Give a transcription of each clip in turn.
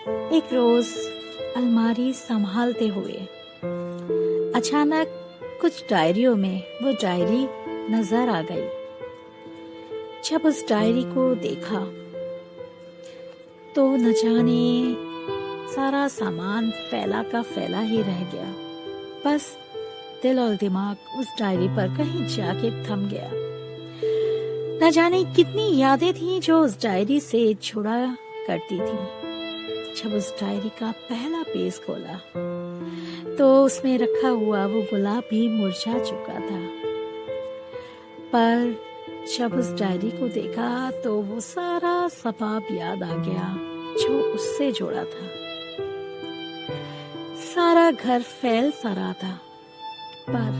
एक रोज अलमारी संभालते हुए अचानक कुछ डायरियों में वो डायरी नजर आ गई। जब उस डायरी को देखा तो न जाने सारा सामान फैला का फैला ही रह गया। बस दिल और दिमाग उस डायरी पर कहीं जाके थम गया। न जाने कितनी यादें थीं जो उस डायरी से जुड़ा करती थी। जब उस डायरी का पहला पेज खोला तो उसमें रखा हुआ वो गुलाब भी मुरझा चुका था। पर जब उस डायरी को देखा तो वो सारा सबाब याद आ गया जो उससे जोड़ा था। सारा घर फैल सा रहा था, पर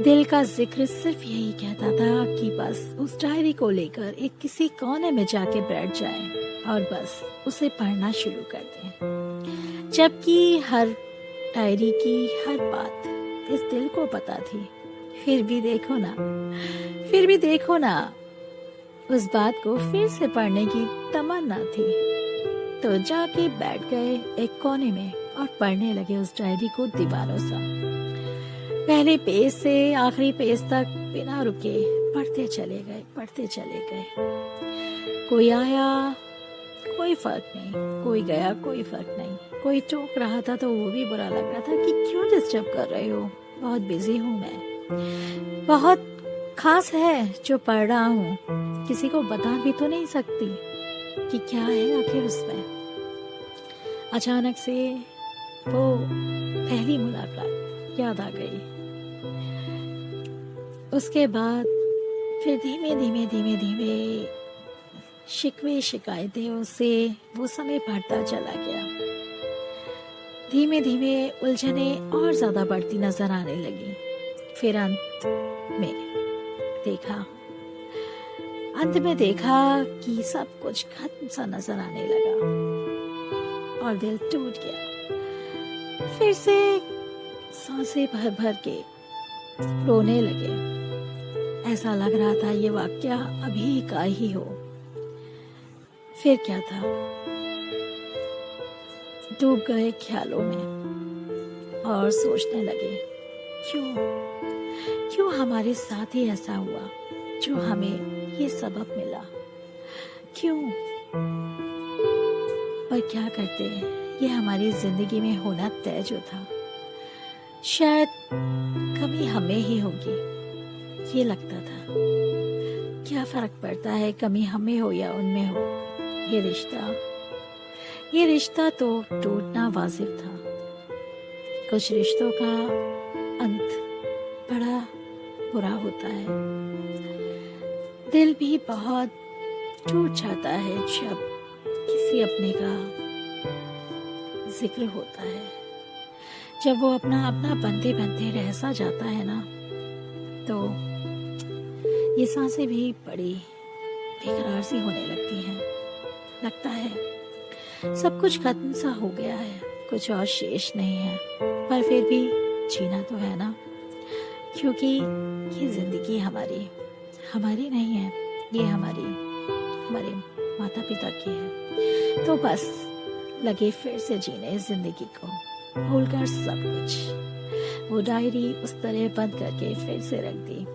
दिल का जिक्र सिर्फ यही कहता था कि बस उस डायरी को लेकर एक किसी कोने में जाके बैठ जाए और बस उसे पढ़ना शुरू कर दें। जबकि हर डायरी की हर बात इस दिल को पता थी। फिर भी देखो ना, उस बात को फिर से पढ़ने की तमन्ना थी। तो जाके बैठ गए एक कोने में और पढ़ने लगे उस डायरी को दीवारों सा। पहले पेज से आखिरी पेज तक बिना रुके पढ़ते चले गए। कोई आया कोई फर्क नहीं, कोई गया कोई फर्क नहीं। कोई टोक रहा था तो वो भी बुरा लग रहा था कि क्यों डिस्टर्ब कर रहे हो, बहुत बिजी हूँ मैं, बहुत खास है जो पढ़ रहा हूँ, किसी को बता भी तो नहीं सकती कि क्या है आखिर उसमें। अचानक से वो पहली मुलाकात याद आ गई। उसके बाद फिर धीमे धीमे शिकवे शिकायतें से वो समय बढ़ता चला गया। धीमे धीमे उलझने और ज्यादा बढ़ती नजर आने लगी। फिर अंत में देखा कि सब कुछ खत्म सा नजर आने लगा और दिल टूट गया। फिर से सांसें भर के रोने लगे। ऐसा लग रहा था ये वाकया अभी का ही हो। फिर क्या था, डूब गए ख्यालों में और सोचने लगे क्यों हमारे साथ ही ऐसा हुआ जो हमें ये सबक मिला, क्यों। पर क्या करते हैं, ये हमारी जिंदगी में होना तय जो था। शायद कमी हमें ही होगी, ये लगता था। क्या फर्क पड़ता है कमी हमें हो या उनमें हो। ये रिश्ता तो टूटना वाजिब था। कुछ रिश्तों का अंत बड़ा बुरा होता है। दिल भी बहुत टूट जाता है जब किसी अपने का जिक्र होता है। जब वो अपना बनते रह सा जाता है ना, तो ये सांसें भी बड़ी बेकरार सी होने लगती हैं। लगता है सब कुछ खत्म सा हो गया है, कुछ और शेष नहीं है। पर फिर भी जीना तो है ना, क्योंकि ये जिंदगी हमारी नहीं है, ये हमारे माता पिता की है। तो बस लगे फिर से जीने इस जिंदगी को, भूलकर सब कुछ। वो डायरी उस तरह बंद करके फिर से रख दी।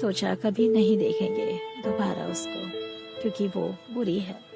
सोचा कभी नहीं देखेंगे दोबारा उसको, क्योंकि वो बुरी है।